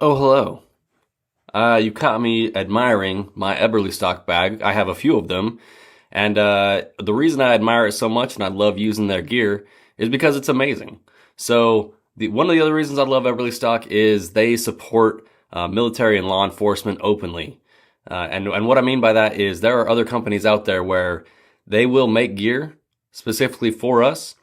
Oh, hello. You caught me admiring my Eberly stock bag. I have a few of them. And the reason I admire it so much and I love using their gear is because it's amazing. So, one of the other reasons I love Eberly stock is they support military and law enforcement openly. And what I mean by that is there are other companies out there where they will make gear specifically for us,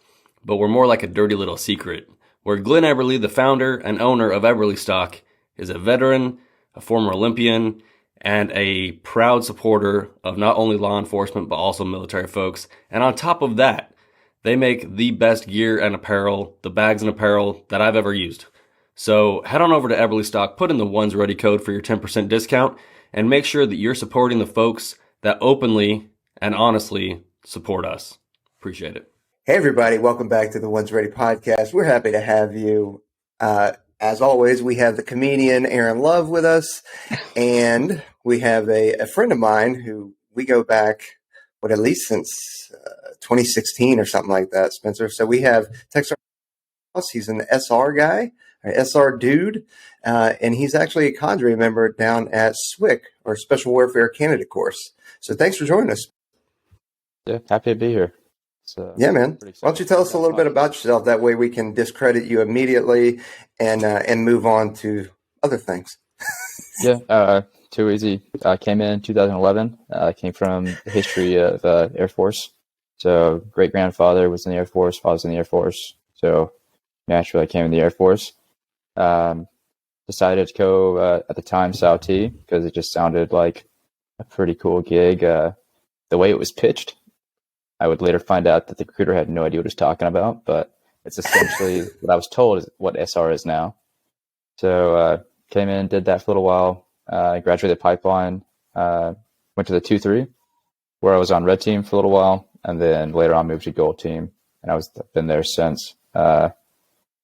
but we're more like a dirty little secret. Where Glenn Eberly, the founder and owner of Eberly stock, is a veteran, a former Olympian, and a proud supporter of not only law enforcement but also military folks. And on top of that, they make the best gear and apparel, the bags and apparel that I've ever used. So head on over to Eberly Stock, put in the Ones Ready code for your 10% discount, and make sure that you're supporting the folks that openly and honestly support us. Appreciate it. Hey, everybody. Welcome back to the Ones Ready podcast. We're happy to have you. As always, we have the comedian Aaron Love with us, and we have a friend of mine who we go back, at least since 2016 or something like that, Spencer. So we have Texas. He's an SR guy, an SR dude, and he's actually a cadre member down at SWCC, or Special Warfare Candidate Course. So thanks for joining us. Yeah, happy to be here. Yeah, man. Why don't you tell us a little bit about yourself? That way we can discredit you immediately and move on to other things. Yeah, too easy. I came in 2011. I came from the history of Air Force. So great-grandfather was in the Air Force, father's in the Air Force. So naturally I came in the Air Force. Decided to go, at the time, SAL-T, because it just sounded like a pretty cool gig. The way it was pitched, I would later find out that the recruiter had no idea what he was talking about, but it's essentially what I was told is what SR is now. So came in, did that for a little while, graduated pipeline, went to the 2-3, where I was on red team for a little while, and then later on moved to gold team, and I've been there since.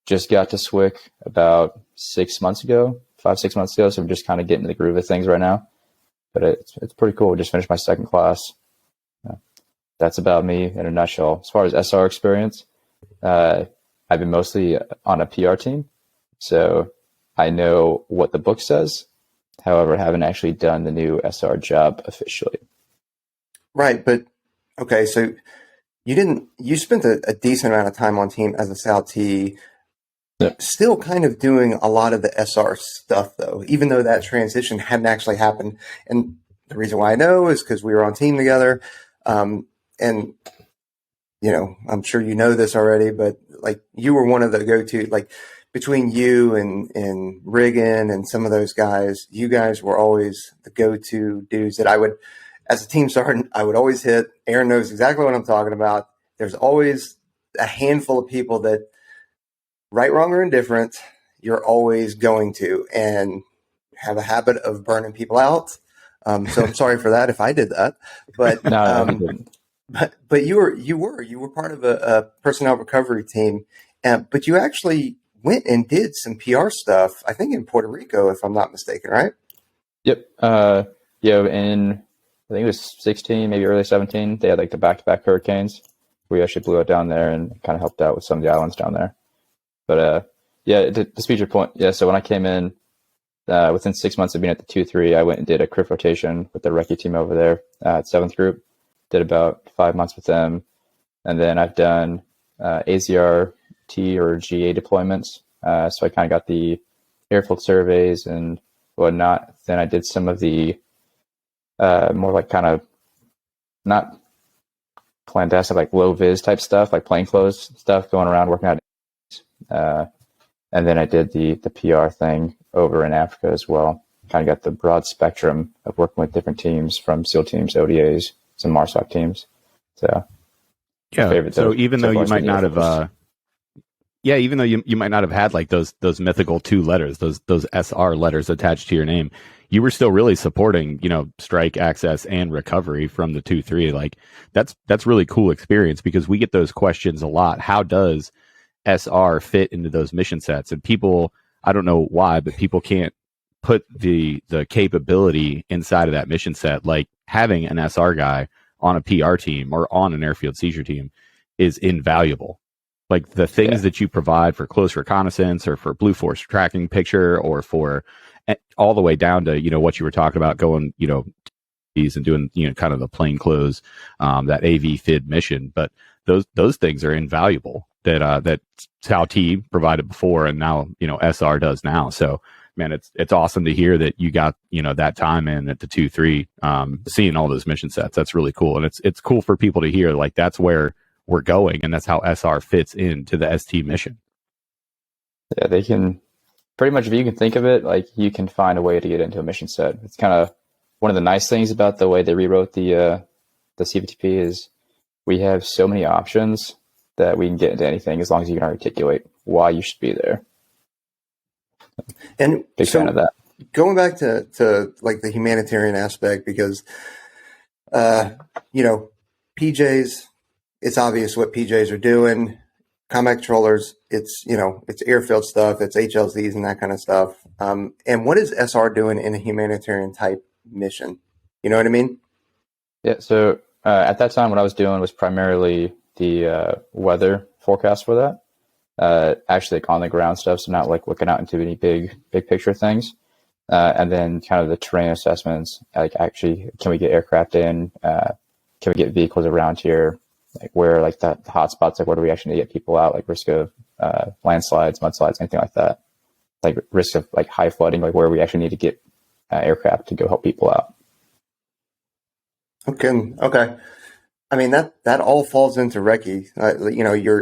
Just got to SWCC about 6 months ago, 5-6 months ago, so I'm just kind of getting in the groove of things right now. But it's pretty cool. Just finished my second class. That's about me in a nutshell. As far as SR experience, I've been mostly on a PR team, so I know what the book says. However, I haven't actually done the new SR job officially. Right, but okay, so you spent a decent amount of time on team as a SAL-T, still kind of doing a lot of the SR stuff though, even though that transition hadn't actually happened. And the reason why I know is because we were on team together. And, you know, I'm sure you know this already, but like you were one of the go-to, like between you and Riggin and some of those guys, you guys were always the go-to dudes that I would, as a team sergeant, I would always hit. Aaron knows exactly what I'm talking about. There's always a handful of people that, right, wrong, or indifferent, you're always going to and have a habit of burning people out. So I'm sorry for that if I did that, but But you were part of a personnel recovery team, but you actually went and did some PR stuff, I think in Puerto Rico, if I'm not mistaken, right? Yep. In I think it was 16, maybe early 17, they had like the back-to-back hurricanes. We actually blew it down there and kind of helped out with some of the islands down there. But to speed your point, yeah. So when I came in, within 6 months of being at the 2-3, I went and did a CRIF rotation with the recce team over there at 7th Group. Did about 5 months with them, and then I've done AZRT or GA deployments. So I kind of got the airfield surveys and whatnot. Then I did some of the more like kind of not clandestine, like low vis type stuff, like plainclothes stuff, going around working out. And then I did the PR thing over in Africa as well. Kind of got the broad spectrum of working with different teams, from SEAL teams, ODAs, some MARSOC teams. So yeah. So even though you might not have, even though you might not have had like those mythical 2 letters, those SR letters attached to your name, you were still really supporting, strike, access, and recovery from the 2-3. Like that's really cool experience, because we get those questions a lot. How does SR fit into those mission sets? And people, I don't know why, but people can't put the capability inside of that mission set. Like having an SR guy on a PR team or on an airfield seizure team is invaluable. Like the things that you provide for close reconnaissance or for Blue Force tracking picture or for all the way down to, what you were talking about going, and doing, kind of the plain clothes, that AV FID mission. But those things are invaluable that Sal T provided before, and now, SR does now. So, man, it's awesome to hear that you got, that time in at the 2-3, seeing all those mission sets. That's really cool. And it's cool for people to hear, like, that's where we're going, and that's how SR fits into the ST mission. Yeah, they can pretty much, if you can think of it, like, you can find a way to get into a mission set. It's kind of one of the nice things about the way they rewrote the CVTP is we have so many options that we can get into anything as long as you can articulate why you should be there. And big fan of that. Going back to like the humanitarian aspect, because PJs, it's obvious what PJs are doing. Combat controllers, it's airfield stuff, it's HLZs and that kind of stuff. And what is SR doing in a humanitarian type mission? You know what I mean? Yeah. So at that time, what I was doing was primarily the weather forecast for that. Actually, like on the ground stuff, so not like looking out into any big picture things. And then kind of the terrain assessments, like actually, can we get aircraft in? Can we get vehicles around here? Like where, like the hot spots, like where do we actually need to get people out? Like risk of landslides, mudslides, anything like that. Like risk of like high flooding, like where we actually need to get aircraft to go help people out. Okay. I mean, that all falls into Recce,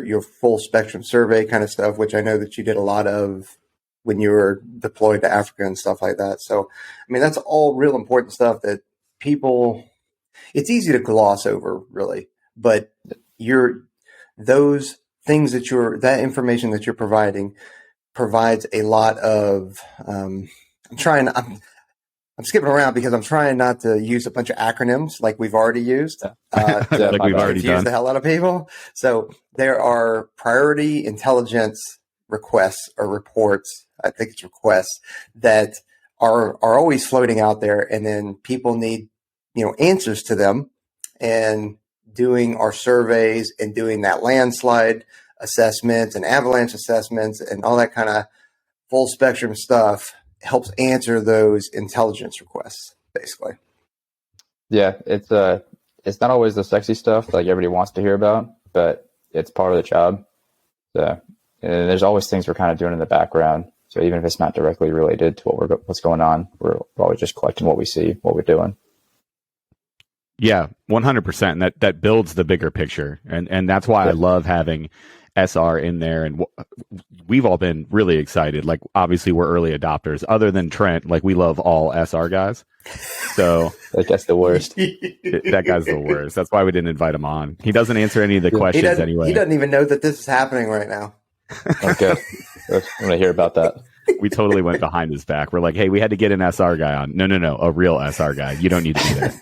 your full spectrum survey kind of stuff, which I know that you did a lot of when you were deployed to Africa and stuff like that. So, I mean, that's all real important stuff that it's easy to gloss over, really. But those things that information that you're providing provides a lot of, I'm skipping around because I'm trying not to use a bunch of acronyms like we've already used. Like we've already done. The hell out of people. So there are priority intelligence requests or reports. I think it's requests that are always floating out there, and then people need, answers to them. And doing our surveys and doing that landslide assessments and avalanche assessments and all that kind of full spectrum stuff helps answer those intelligence requests, basically. Yeah, it's not always the sexy stuff like everybody wants to hear about, but it's part of the job. So, and there's always things we're kind of doing in the background. So even if it's not directly related to what's going on, we're always just collecting what we see, what we're doing. Yeah, 100%. And that builds the bigger picture. And that's why I love having SR in there. And we've all been really excited. Like, obviously, we're early adopters. Other than Trent, like, we love all SR guys. So that guy's the worst. That guy's the worst. That's why we didn't invite him on. He doesn't answer any of the questions anyway. He doesn't even know that this is happening right now. Okay. I'm going to hear about that. We totally went behind his back. We're like, hey, we had to get an SR guy on. No, a real SR guy. You don't need to be there.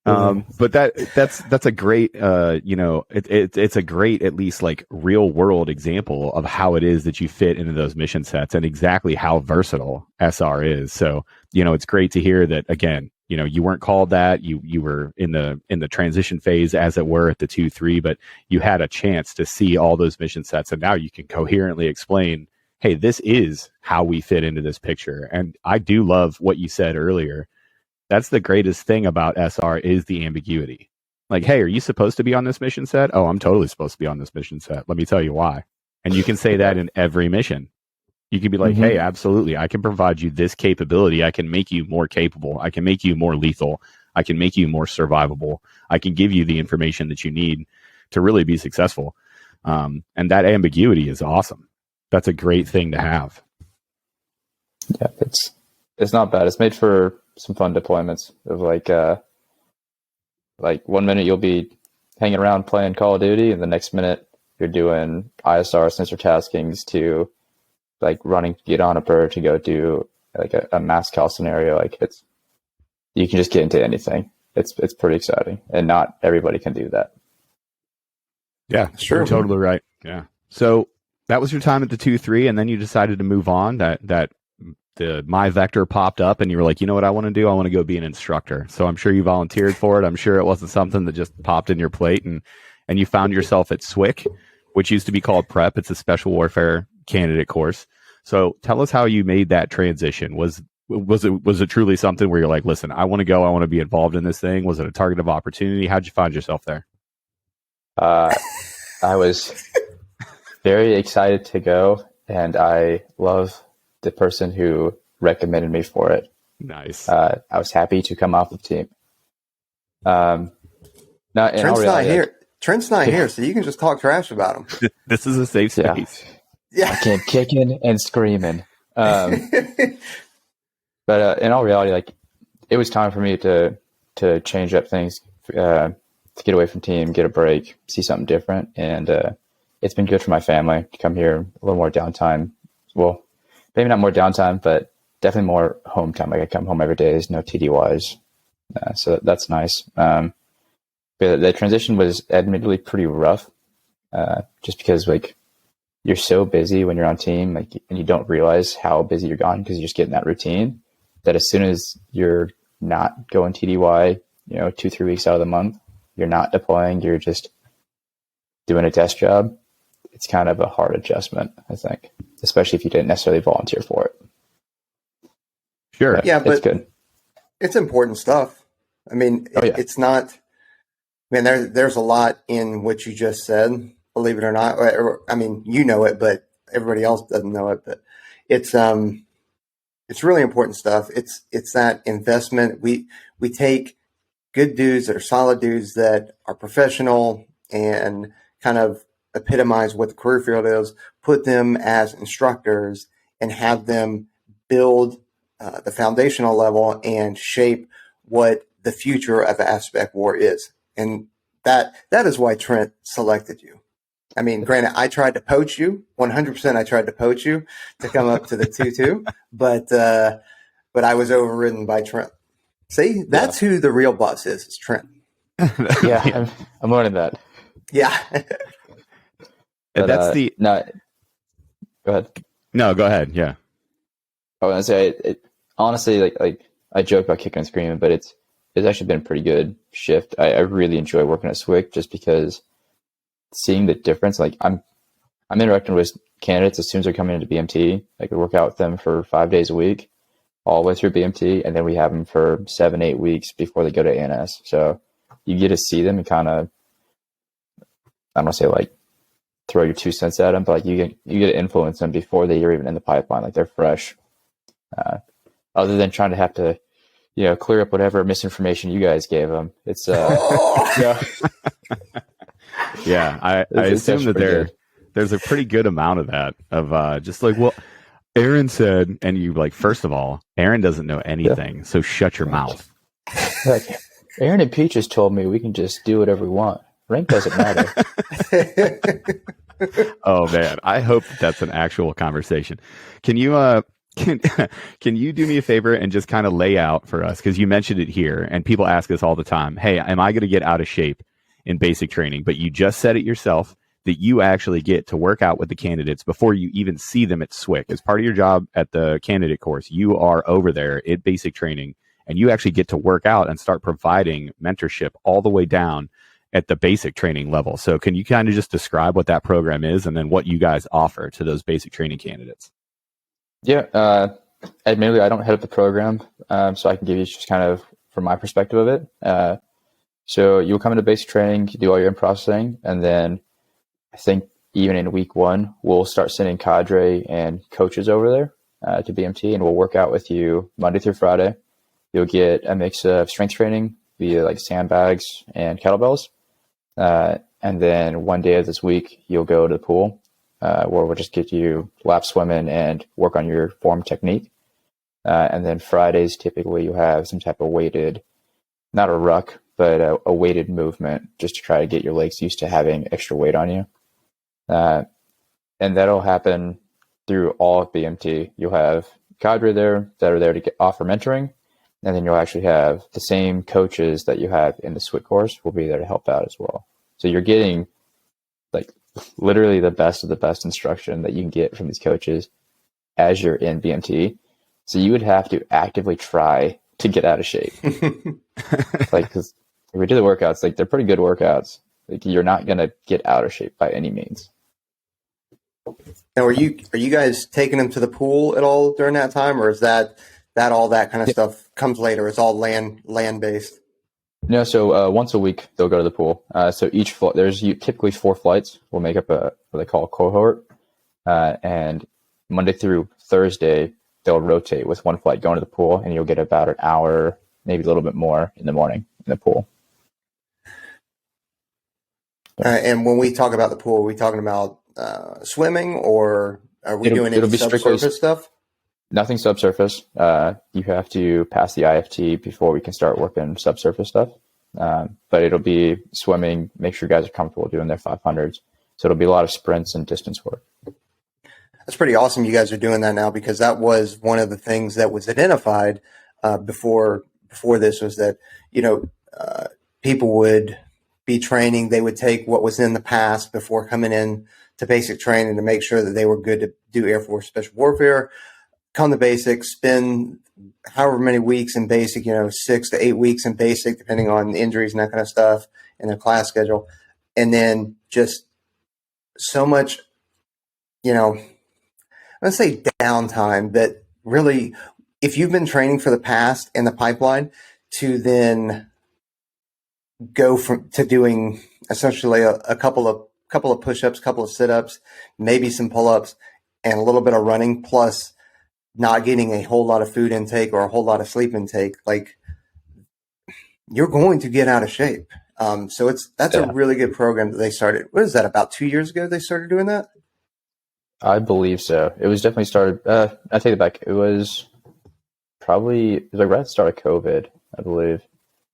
But that's a great, it's a great, at least like real world example of how it is that you fit into those mission sets and exactly how versatile SR is. So, it's great to hear that, again, you weren't called that, you were in the transition phase, as it were, at the 2-3, but you had a chance to see all those mission sets. And now you can coherently explain, hey, this is how we fit into this picture. And I do love what you said earlier. That's the greatest thing about SR is the ambiguity. Like, hey, are you supposed to be on this mission set? Oh, I'm totally supposed to be on this mission set. Let me tell you why. And you can say that in every mission. You can be like, hey, absolutely, I can provide you this capability. I can make you more capable. I can make you more lethal. I can make you more survivable. I can give you the information that you need to really be successful. And that ambiguity is awesome. That's a great thing to have. Yeah, it's not bad. It's made for some fun deployments of like 1 minute you'll be hanging around playing Call of Duty, and the next minute you're doing ISR sensor taskings to like running to get on a bird to go do like a mass cal scenario. Like you can just get into anything. It's pretty exciting, and not everybody can do that. Yeah, sure. You're totally right. Yeah. So that was your time at the 2-3, and then you decided to move on. That the My Vector popped up, and you were like, you know what I want to do? I want to go be an instructor. So I'm sure you volunteered for it. I'm sure it wasn't something that just popped in your plate, and you found yourself at SWCC, which used to be called Prep. It's a special warfare candidate course. So tell us how you made that transition. Was it truly something where you're like, listen, I want to go, I want to be involved in this thing? Was it a target of opportunity? How'd you find yourself there? I was very excited to go, and I love the person who recommended me for it. Nice. I was happy to come off the team. Trent's not here. Trent's not here, so you can just talk trash about him. This is a safe space. Yeah. I came kicking and screaming. But in all reality, like, it was time for me to change up things, to get away from team, get a break, see something different. And it's been good for my family to come here, a little more downtime. Well, maybe not more downtime, but definitely more home time. Like, I come home every day, there's no TDYs. So that's nice. But the transition was admittedly pretty rough, just because, like, you're so busy when you're on team, like, and you don't realize how busy you're gone because you're just getting that routine, that as soon as you're not going TDY, 2-3 weeks out of the month, you're not deploying, you're just doing a desk job. It's kind of a hard adjustment, I think, especially if you didn't necessarily volunteer for it. Sure. Yeah, but it's good. It's important stuff. I mean, it's not, I mean, there's a lot in what you just said, believe it or not. I mean, you know it, but everybody else doesn't know it. But it's really important stuff. It's that investment. We take good dudes that are solid dudes that are professional and kind of epitomize what the career field is, put them as instructors and have them build the foundational level and shape what the future of Aspect War is. And that is why Trent selected you. I mean, granted, I tried to poach you, 100%. I tried to poach you to come up to the 2-2, but I was overridden by Trent. See, that's who the real boss is Trent. Yeah, I'm learning that. Yeah. But, that's the... No, go ahead. No, go ahead. Yeah. I was going to say, honestly, like I joke about kicking and screaming, but it's actually been a pretty good shift. I really enjoy working at SWCC just because seeing the difference. Like, I'm interacting with candidates as soon as they're coming into BMT. I could work out with them for 5 days a week, all the way through BMT, and then we have them for 7-8 weeks before they go to ANS. So you get to see them and kind of, I don't want to say like throw your 2 cents at them, but like you get to influence them before they are even in the pipeline. Like, they're fresh. Other than trying to have to, clear up whatever misinformation you guys gave them. It's yeah, I assume that there's a pretty good amount of that, of just like, well, Aaron said, and you like, first of all, Aaron doesn't know anything, so shut your mouth. Like, Aaron and Peaches told me we can just do whatever we want. Rank doesn't matter. Oh man, I hope that's an actual conversation. Can you can you do me a favor and just kind of lay out for us, because you mentioned it here and people ask us all the time, hey, am I going to get out of shape in basic training? But you just said it yourself that you actually get to work out with the candidates before you even see them at SWCC. As part of your job at the candidate course, you are over there at basic training and you actually get to work out and start providing mentorship all the way down at the basic training level. So can you kind of just describe what that program is and then what you guys offer to those basic training candidates? Yeah, admittedly, I don't head up the program, so I can give you just kind of from my perspective of it. So you'll come into basic training, you do all your in-processing, and then I think even in week 1, we'll start sending cadre and coaches over there to BMT, and we'll work out with you Monday through Friday. You'll get a mix of strength training via like sandbags and kettlebells. And then one day of this week, you'll go to the pool where we'll just get you lap swimming and work on your form technique. And then Fridays, typically you have some type of weighted, not a ruck, but a weighted movement just to try to get your legs used to having extra weight on you. And that'll happen through all of BMT. You'll have cadre there that are there to offer mentoring. And then you'll actually have the same coaches that you have in the SWCC course will be there to help out as well. So you're getting like literally the best of the best instruction that you can get from these coaches as you're in BMT. So you would have to actively try to get out of shape. Like, because if we do the workouts, like they're pretty good workouts. Like, you're not going to get out of shape by any means. Now, are you guys taking them to the pool at all during that time, or is that all that kind of stuff comes later? It's all land based. No, so once a week they'll go to the pool. So each flight, there's typically 4 flights. Will make up what they call a cohort, and Monday through Thursday they'll rotate with 1 flight going to the pool, and you'll get about an hour, maybe a little bit more in the morning in the pool. And when we talk about the pool, are we talking about swimming, or are we doing any subsurface stuff? Nothing subsurface. You have to pass the IFT before we can start working subsurface stuff. But it'll be swimming, make sure guys are comfortable doing their 500s. So it'll be a lot of sprints and distance work. That's pretty awesome you guys are doing that now, because that was one of the things that was identified before this, was that, people would be training. They would take what was in the past before coming in to basic training to make sure that they were good to do Air Force Special Warfare, come to basic, spend however many weeks in basic, 6 to 8 weeks in basic, depending on injuries and that kind of stuff in their class schedule. And then just so much, let's say downtime, that really, if you've been training for the past in the pipeline, to then go to doing essentially a couple of push-ups, couple of sit-ups, maybe some pull-ups, and a little bit of running, plus not getting a whole lot of food intake or a whole lot of sleep intake, like, you're going to get out of shape. So that's a really good program that they started. What is that, about 2 years ago they started doing that? I believe so. It was definitely started. I take it back. It was right at the start of COVID, I believe.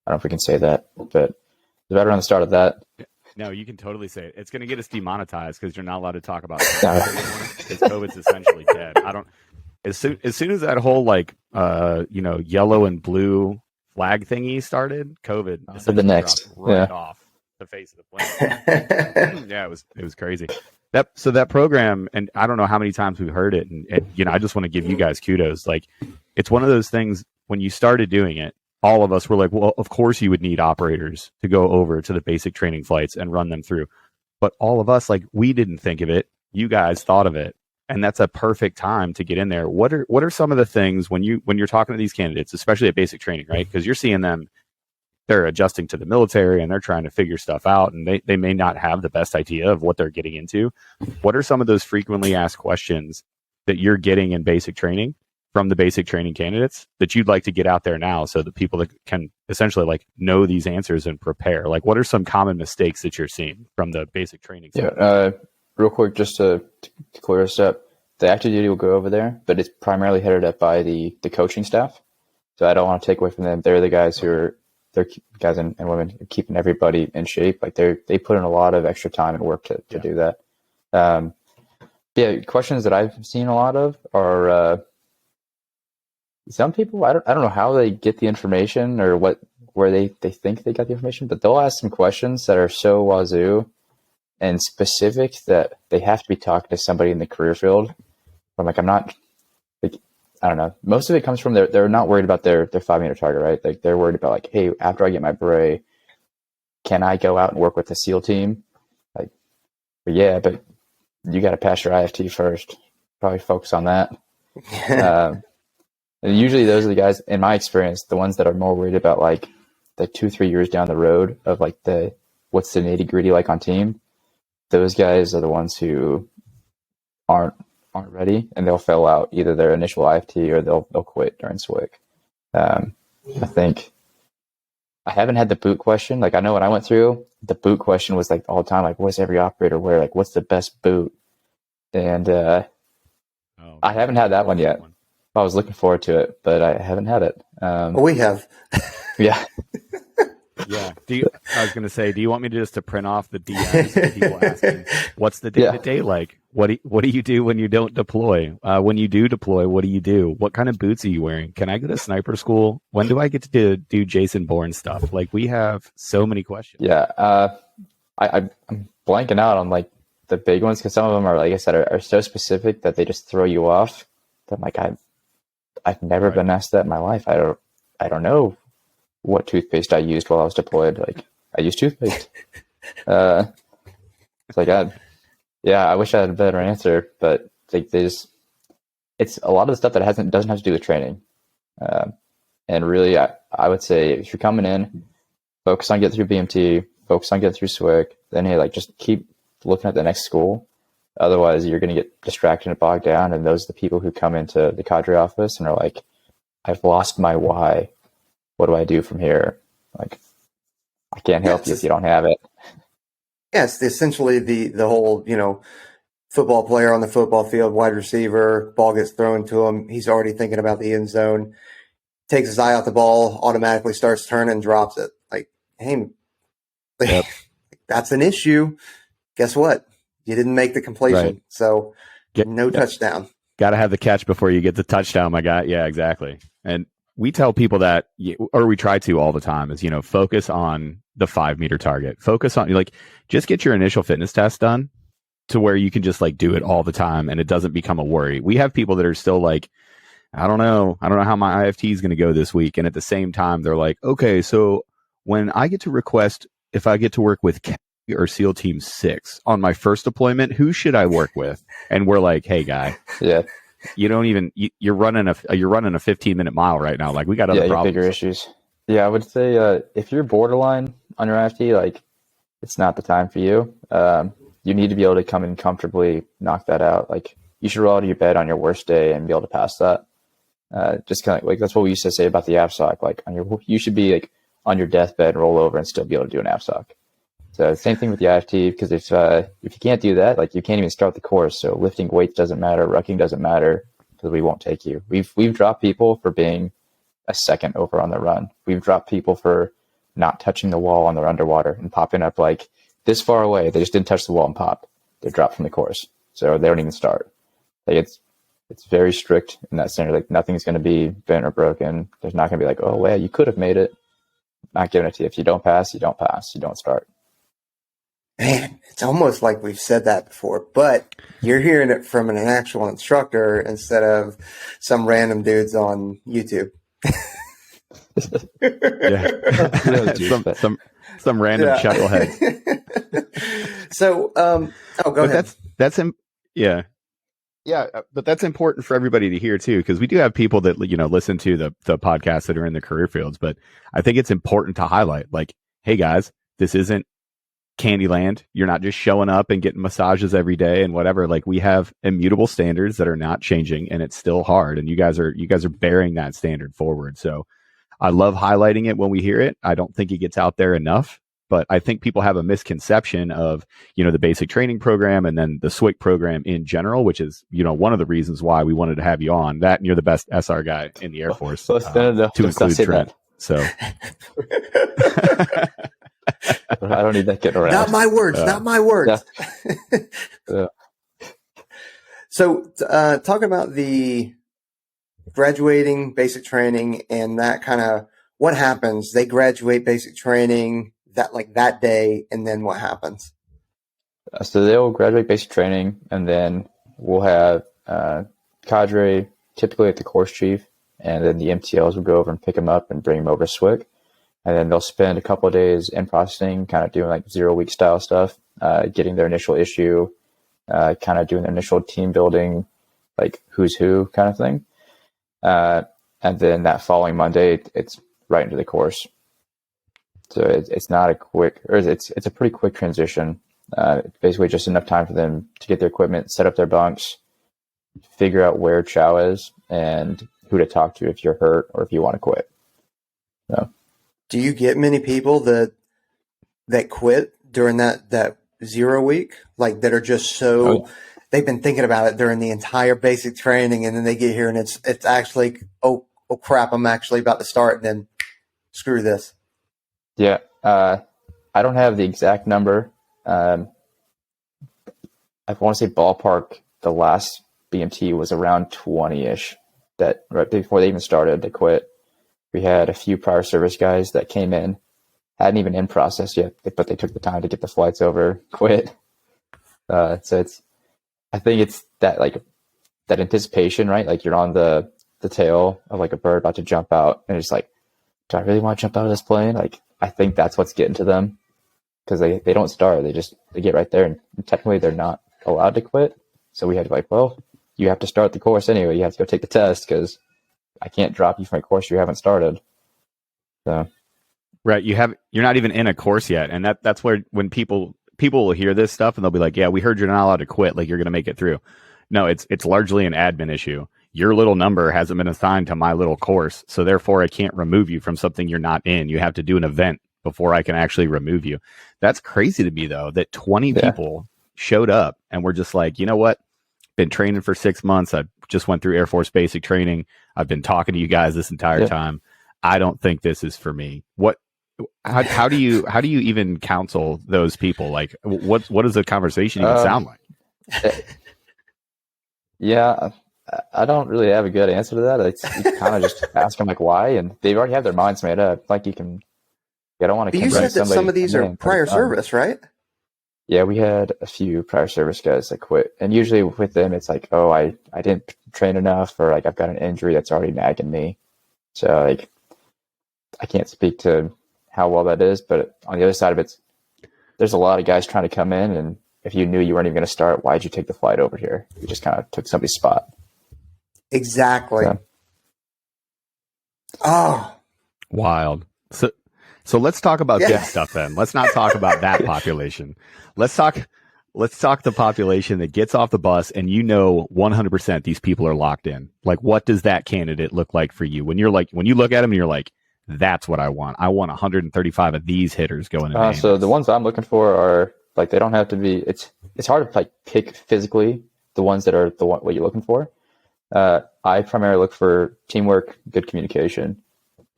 I don't know if we can say that, but it was right around the start of that. No, you can totally say it. It's going to get us demonetized because you're not allowed to talk about it. Because COVID's essentially dead. As soon as that whole yellow and blue flag thingy started, COVID the next dropped off the face of the planet. Yeah, it was crazy. That program, and I don't know how many times we've heard it, and I just want to give you guys kudos. Like, it's one of those things, when you started doing it, all of us were like, well, of course you would need operators to go over to the basic training flights and run them through. But all of us, we didn't think of it. You guys thought of it. And that's a perfect time to get in there. What are some of the things when you're talking to these candidates, especially at basic training, right? Because you're seeing them, they're adjusting to the military and they're trying to figure stuff out, and they may not have the best idea of what they're getting into. What are some of those frequently asked questions that you're getting in basic training from the basic training candidates that you'd like to get out there now, so that people that can essentially know these answers and prepare? What are some common mistakes that you're seeing from the basic training side? Yeah, real quick, just to clear this up, the active duty will go over there, but it's primarily headed up by the coaching staff. So I don't want to take away from them. They're the guys they're guys and women keeping everybody in shape. They put in a lot of extra time and work to do that. Questions that I've seen a lot of are some people, I don't know how they get the information or where they think they got the information, but they'll ask some questions that are so wazoo and specific that they have to be talking to somebody in the career field. I'm not, I don't know. Most of it comes from they're not worried about their 5-meter target, right? They're worried about hey, after I get my beret, can I go out and work with the SEAL team? But you got to pass your IFT first. Probably focus on that. And usually those are the guys, in my experience, the ones that are more worried about the 2-3 years down the road of what's the nitty gritty on team. Those guys are the ones who aren't ready, and they'll fail out either their initial IFT or they'll quit during SWCC. I think I haven't had the boot question. I know when I went through, the boot question was all the time, what does every operator wear? What's the best boot? And I haven't had that one yet. I was looking forward to it, but I haven't had it. We have. Yeah. Yeah. I was going to say, do you want me to print off the DMs of people asking, what's the day-to-day like? What do you do when you don't deploy? When you do deploy, what do you do? What kind of boots are you wearing? Can I go to sniper school? When do I get to do Jason Bourne stuff? We have so many questions. Yeah. I'm blanking out on the big ones, because some of them are, like I said, are so specific that they just throw you off. That I've never been asked that in my life. I don't know what toothpaste I used while I was deployed. I used toothpaste. It's Yeah, I wish I had a better answer, but like it's a lot of the stuff that doesn't have to do with training. And really, I would say if you're coming in, focus on getting through BMT, focus on getting through SWCC, then hey, like just keep looking at the next school. Otherwise, you're going to get distracted and bogged down. And those are the people who come into the cadre office and are like, I've lost my why. What do I do from here? Like, I can't help you if you don't have it. Yes, essentially the whole, football player on the football field, wide receiver, ball gets thrown to him. He's already thinking about the end zone, takes his eye off the ball, automatically starts turning, drops it. Like, hey, yep. That's an issue. Guess what? You didn't make the completion. Right. So no touchdown. Got to have the catch before you get the touchdown, my guy. Yeah, exactly. And we tell people that, or we try to all the time, is, focus on the 5-meter target. Focus on, just get your initial fitness test done to where you can just do it all the time and it doesn't become a worry. We have people that are still I don't know how my IFT is going to go this week. And at the same time, they're like, okay, so when I get to request, if I get to work with or SEAL Team 6 on my first deployment, who should I work with? And we're like, hey, guy, yeah, you're running a 15-minute mile right now. We got other problems. Bigger issues. Yeah, I would say if you're borderline on your IFT, it's not the time for you. You need to be able to come in comfortably, knock that out. You should roll out of your bed on your worst day and be able to pass that. Just kind of that's what we used to say about the AFSOC. You should be on your deathbed, roll over, and still be able to do an AFSOC. So same thing with the IFT, because if you can't do that, you can't even start the course. So lifting weights doesn't matter, rucking doesn't matter, because we won't take you. We've dropped people for being a second over on the run. We've dropped people for not touching the wall when they're underwater and popping up this far away. They just didn't touch the wall and pop. They're dropped from the course, so they don't even start. It's very strict in that standard. Nothing's going to be bent or broken. There's not going to be oh, well, you could have made it. Not giving it to you. If you don't pass, you don't pass. You don't start. Man, it's almost like we've said that before, but you're hearing it from an actual instructor instead of some random dudes on YouTube. Yeah. some random chucklehead. So, go ahead. But that's important for everybody to hear too, because we do have people that listen to the podcasts that are in the career fields. But I think it's important to highlight, hey guys, this isn't Candyland. You're not just showing up and getting massages every day and whatever. We have immutable standards that are not changing, and it's still hard. And you guys are bearing that standard forward. So I love highlighting it when we hear it. I don't think it gets out there enough, but I think people have a misconception of, the basic training program and then the SWCC program in general, which is, one of the reasons why we wanted to have you on. That and you're the best SR guy in the Air Force to include Trent. So I don't need that getting around. Not my words. Not my words. Yeah. So, talk about the graduating basic training and that kind of what happens. They graduate basic training that day, and then what happens? So they'll graduate basic training, and then we'll have cadre, typically at the course chief, and then the MTLs will go over and pick them up and bring them over to SWCC. And then they'll spend a couple of days in processing, kind of doing 0-week style stuff, getting their initial issue, kind of doing their initial team building, who's who kind of thing. And then that following Monday, it's right into the course. So it's not a quick, or it's a pretty quick transition. Basically just enough time for them to get their equipment, set up their bunks, figure out where chow is and who to talk to if you're hurt or if you want to quit. So. Do you get many people that quit during that 0 week, that are just they've been thinking about it during the entire basic training, and then they get here and it's actually, oh crap, I'm actually about to start, and then screw this. Yeah. I don't have the exact number. I want to say ballpark, the last BMT was around 20-ish that right before they even started, they quit. We had a few prior service guys that came in, hadn't even in process yet, but they took the time to get the flights over, quit. So I think it's that that anticipation, right? You're on the tail of a bird about to jump out, and it's do I really want to jump out of this plane? I think that's what's getting to them, because they don't start. They get right there, and technically they're not allowed to quit. So we had to well, you have to start the course anyway. You have to go take the test because I can't drop you from a course you haven't started. So. Right. You're not even in a course yet. And that's where when people will hear this stuff and they'll be like, yeah, we heard you're not allowed to quit. Like you're going to make it through. No, it's largely an admin issue. Your little number hasn't been assigned to my little course. So therefore I can't remove you from something you're not in. You have to do an event before I can actually remove you. That's crazy to me though, that 20 people showed up and were just like, you know what? Been training for 6 months. I just went through Air Force basic training. I've been talking to you guys this entire time. I don't think this is for me. How do you even counsel those people? Like what does the conversation even sound like? Yeah, I don't really have a good answer to that. You kind of just ask them like why, and they already have their minds made up. Like you don't want to. But you said that some of these are prior service, right? Yeah, we had a few prior service guys that quit, and usually with them, it's like, oh, I didn't train enough, or like I've got an injury that's already nagging me, so like I can't speak to how well that is. But on the other side of it, there's a lot of guys trying to come in, and if you knew you weren't even going to start, why'd you take the flight over here? You just kind of took somebody's spot. Exactly. Oh, wild. So let's talk about good stuff then. Let's not talk about that population. Let's talk the population that gets off the bus and 100% these people are locked in. Like, what does that candidate look like for you? When you look at them and you're like, that's what I want. I want 135 of these hitters going in. So the ones I'm looking for are like, they don't have to be, it's hard to like pick physically the ones that are what you're looking for. I primarily look for teamwork, good communication.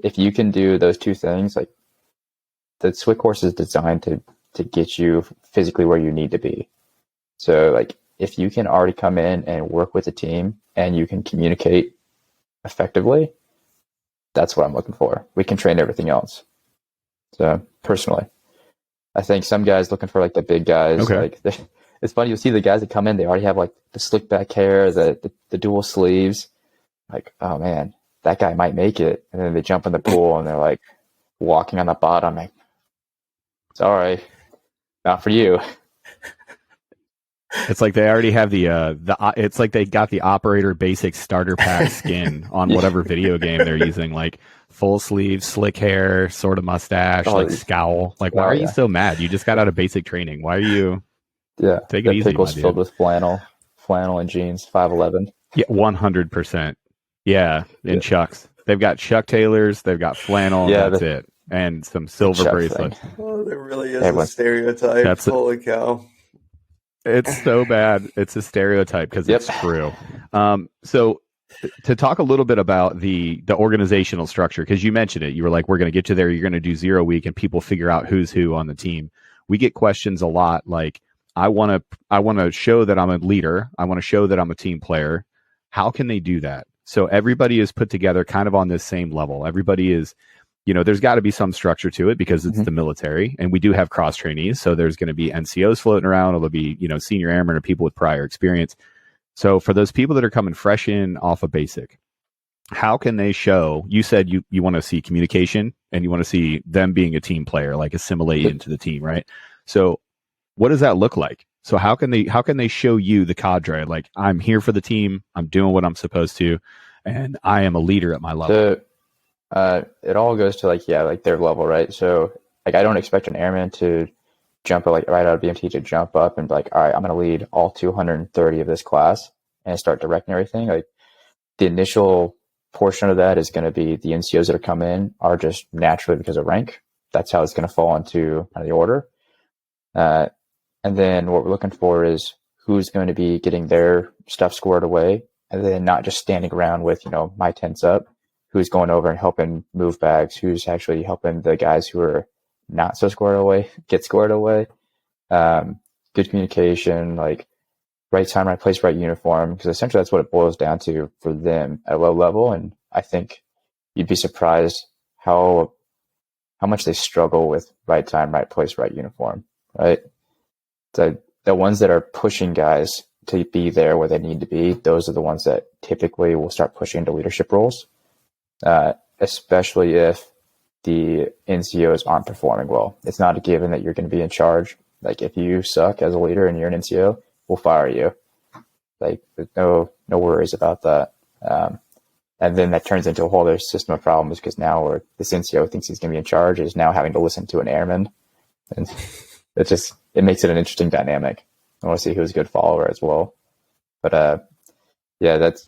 If you can do those two things, like the SWCC course is designed to get you physically where you need to be. So like if you can already come in and work with a team and you can communicate effectively, that's what I'm looking for. We can train everything else. So personally, I think some guys looking for like the big guys, like it's funny. You'll see the guys that come in, they already have like the slick back hair, the dual sleeves. Like, oh man, that guy might make it. And then they jump in the pool and they're like walking on the bottom. Like, sorry, not for you. It's like they already have it's like they got the operator basic starter pack skin on whatever video game they're using, like full sleeves, slick hair, sort of mustache, like scowl. Like, why are you so mad? You just got out of basic training. Why are you? Yeah, take it easy. Pickle's filled with flannel and jeans, 5'11". Yeah, 100%. Yeah, and Chucks. They've got Chuck Taylors. They've got flannel. Yeah, that's it. And some silver bracelets. Oh, there really is a stereotype. Holy cow. It's so bad. It's a stereotype because it's true. So to talk a little bit about the organizational structure, because you mentioned it, you were like, we're going to get you there. You're going to do 0 week and people figure out who's who on the team. We get questions a lot like, I want to show that I'm a leader. I want to show that I'm a team player. How can they do that? So everybody is put together kind of on this same level. Everybody is, there's got to be some structure to it because it's the military, and we do have cross trainees. So there's going to be NCOs floating around. There'll be, senior airmen or people with prior experience. So for those people that are coming fresh in off of basic, how can they show? You said you want to see communication and you want to see them being a team player, like assimilate into the team, right? So what does that look like? So how can they show you the cadre? Like, I'm here for the team. I'm doing what I'm supposed to, and I am a leader at my level. So, it all goes to like their level, right? So like, I don't expect an airman to jump right out of BMT to jump up and be like, all right, I'm going to lead all 230 of this class and start directing everything. Like, the initial portion of that is going to be the NCOs that are come in are just naturally because of rank. That's how it's going to fall into the order. And then what we're looking for is who's going to be getting their stuff squared away, and then not just standing around with, my tents up, who's going over and helping move bags, who's actually helping the guys who are not so squared away get squared away. Good communication, like right time, right place, right uniform, because essentially that's what it boils down to for them at a low level. And I think you'd be surprised how much they struggle with right time, right place, right uniform, right? So the ones that are pushing guys to be there where they need to be, those are the ones that typically will start pushing into leadership roles, especially if the NCOs aren't performing well. It's not a given that you're going to be in charge. Like, if you suck as a leader and you're an NCO, we'll fire you. Like, there's no worries about that. And then that turns into a whole other system of problems because now this NCO thinks he's going to be in charge is now having to listen to an airman. And it makes it an interesting dynamic. I want to see who's a good follower as well. But it's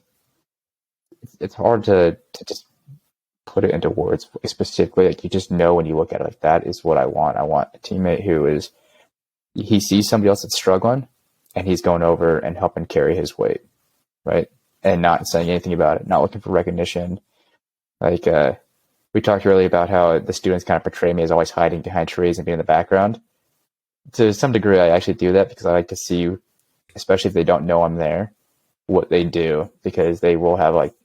hard to just put it into words specifically. Like, you just know when you look at it, like, that is what I want. I want a teammate who he sees somebody else that's struggling and he's going over and helping carry his weight, right? And not saying anything about it, not looking for recognition. Like, we talked earlier about how the students kind of portray me as always hiding behind trees and being in the background. To some degree, I actually do that because I like to see, especially if they don't know I'm there, what they do, because they will have, like,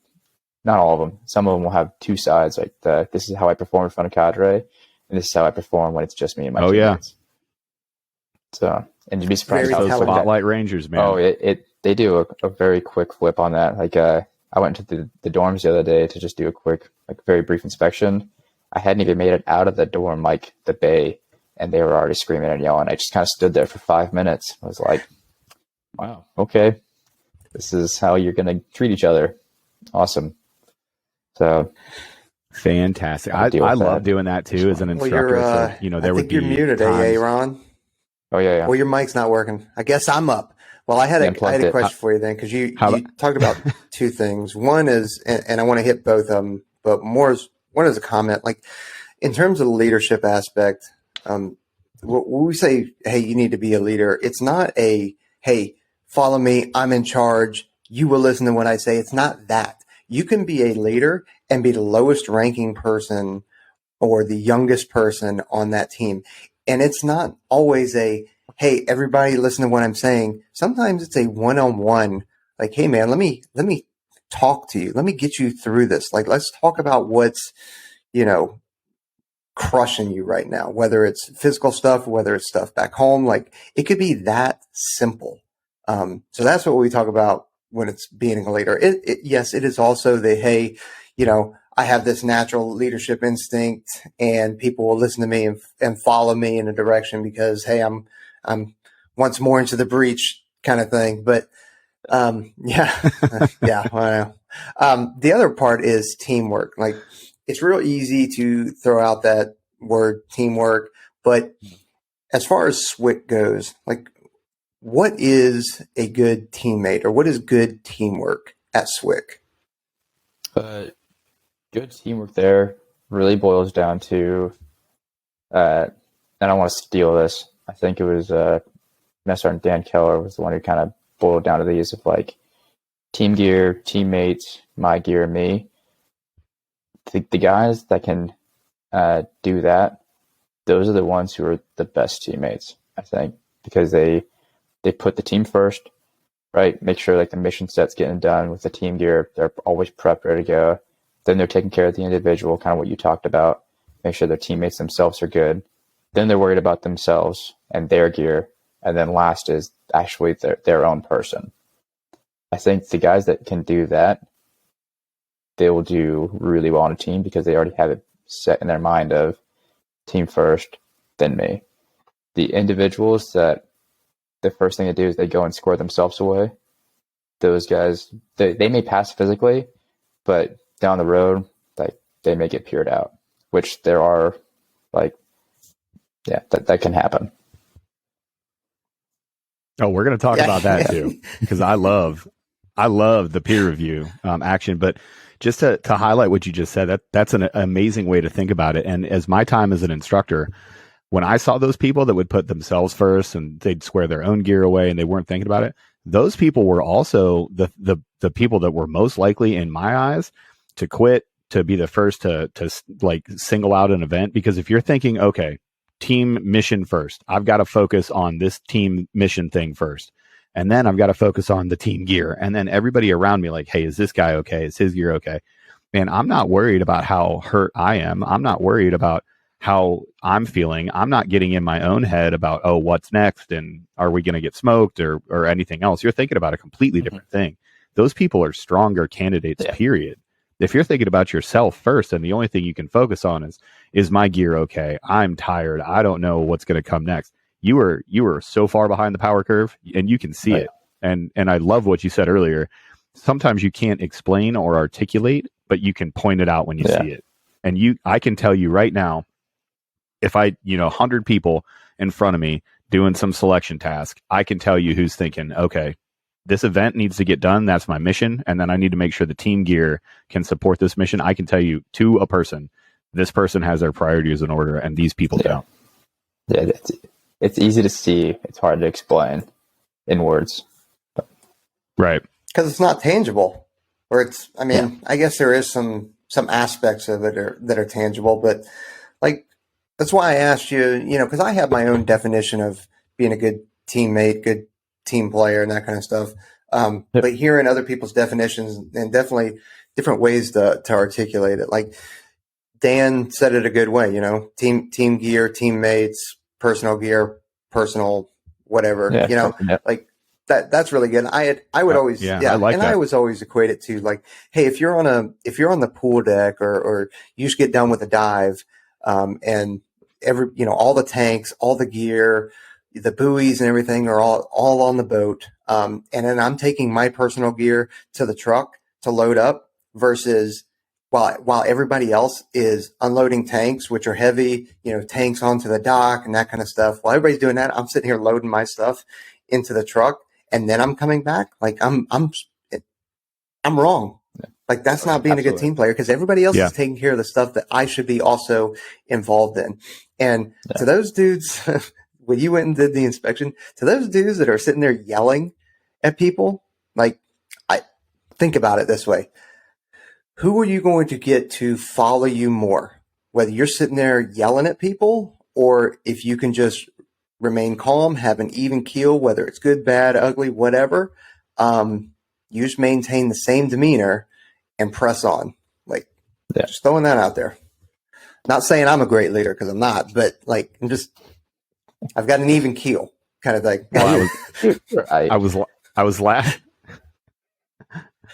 not all of them, some of them will have two sides. Like, this is how I perform in front of cadre, and this is how I perform when it's just me and my teammates. So, and you'd be surprised how those Spotlight Rangers, man. Oh, they do a very quick flip on that. Like, I went to the dorms the other day to just do a quick, like, very brief inspection. I hadn't even made it out of the dorm, like the bay, and they were already screaming and yelling. I just kind of stood there for 5 minutes. I was like, wow, okay, this is how you're going to treat each other. Awesome. So fantastic. I love doing that too as an instructor. Well, there would be you're muted, AA, Ron. Oh, yeah. Well, your mic's not working. I guess I'm up. Well, I had a question for you then, because you talked about two things. One is, and I want to hit both of them, but one is a comment. Like, in terms of the leadership aspect, when we say, hey, you need to be a leader, it's not hey, follow me, I'm in charge, you will listen to what I say. It's not that. You can be a leader and be the lowest ranking person or the youngest person on that team. And it's not always hey, everybody listen to what I'm saying. Sometimes it's a one-on-one, like, hey man, let me talk to you. Let me get you through this. Like, let's talk about what's, crushing you right now, whether it's physical stuff, whether it's stuff back home. Like, it could be that simple. So that's what we talk about when it's being a leader. Yes, it is also hey, I have this natural leadership instinct and people will listen to me and follow me in a direction because, hey, I'm once more into the breach kind of thing. But, yeah, I know. The other part is teamwork. Like, it's real easy to throw out that word teamwork, but as far as SWCC goes, like, what is a good teammate or what is good teamwork at SWCC? Good teamwork there really boils down to, and I don't want to steal this. I think it was Master Sergeant Dan Keller was the one who kind of boiled down to these of, like, team gear, teammates, my gear, me. The guys that can do that, those are the ones who are the best teammates, I think, because they put the team first, right? Make sure, like, the mission set's getting done with the team gear. They're always prepped, ready to go. Then they're taking care of the individual, kind of what you talked about. Make sure their teammates themselves are good. Then they're worried about themselves and their gear. And then last is actually their own person. I think the guys that can do that, they will do really well on a team because they already have it set in their mind of team first, then me. The individuals that the first thing they do is they go and score themselves away. Those guys, they may pass physically, but down the road, like, they may get peered out, which there are, like, yeah, that can happen. Oh, we're going to talk about that too, because I love the peer review action. But just to highlight what you just said, that's an amazing way to think about it. And as my time as an instructor, when I saw those people that would put themselves first and they'd square their own gear away and they weren't thinking about it, those people were also the people that were most likely, in my eyes, to quit, to be the first to like single out an event. Because if you're thinking, okay, team mission first, I've got to focus on this team mission thing first, and then I've got to focus on the team gear, and then everybody around me, like, hey, is this guy okay? Is his gear okay? Man, I'm not worried about how hurt I am. I'm not worried about how I'm feeling. I'm not getting in my own head about, oh, what's next, and are we going to get smoked or anything else. You're thinking about a completely different thing. Those people are stronger candidates, period. If you're thinking about yourself first and the only thing you can focus on is my gear okay? I'm tired. I don't know what's going to come next. You are so far behind the power curve, and you can see it. And I love what you said earlier. Sometimes you can't explain or articulate, but you can point it out when you see it. And I can tell you right now, if 100 people in front of me doing some selection task, I can tell you who's thinking, okay, this event needs to get done. That's my mission. And then I need to make sure the team gear can support this mission. I can tell you to a person, this person has their priorities in order and these people don't. Yeah, it's easy to see. It's hard to explain in words. Right. Because it's not tangible. Or it's, I guess there is some aspects of it that are tangible, but like, that's why I asked you, because I have my own definition of being a good teammate, good team player, and that kind of stuff. But hearing other people's definitions and definitely different ways to articulate it. Like Dan said it a good way, team gear, teammates, personal gear, personal whatever, like that's really good. I would always, I like and that. I always equate it to like, hey, if you're on the pool deck or you just get done with a dive, and all the tanks, all the gear, the buoys and everything are all on the boat. And then I'm taking my personal gear to the truck to load up versus while everybody else is unloading tanks, which are heavy, tanks onto the dock and that kind of stuff. While everybody's doing that, I'm sitting here loading my stuff into the truck and then I'm coming back. Like I'm wrong. Like that's not being a good team player because everybody else is taking care of the stuff that I should be also involved in. And to those dudes, when you went and did the inspection, to those dudes that are sitting there yelling at people, like I think about it this way. Who are you going to get to follow you more? Whether you're sitting there yelling at people or if you can just remain calm, have an even keel, whether it's good, bad, ugly, whatever, you just maintain the same demeanor and press on. Like just throwing that out there. Not saying I'm a great leader because I'm not, but like I've got an even keel kind of thing. Well, I was laughing.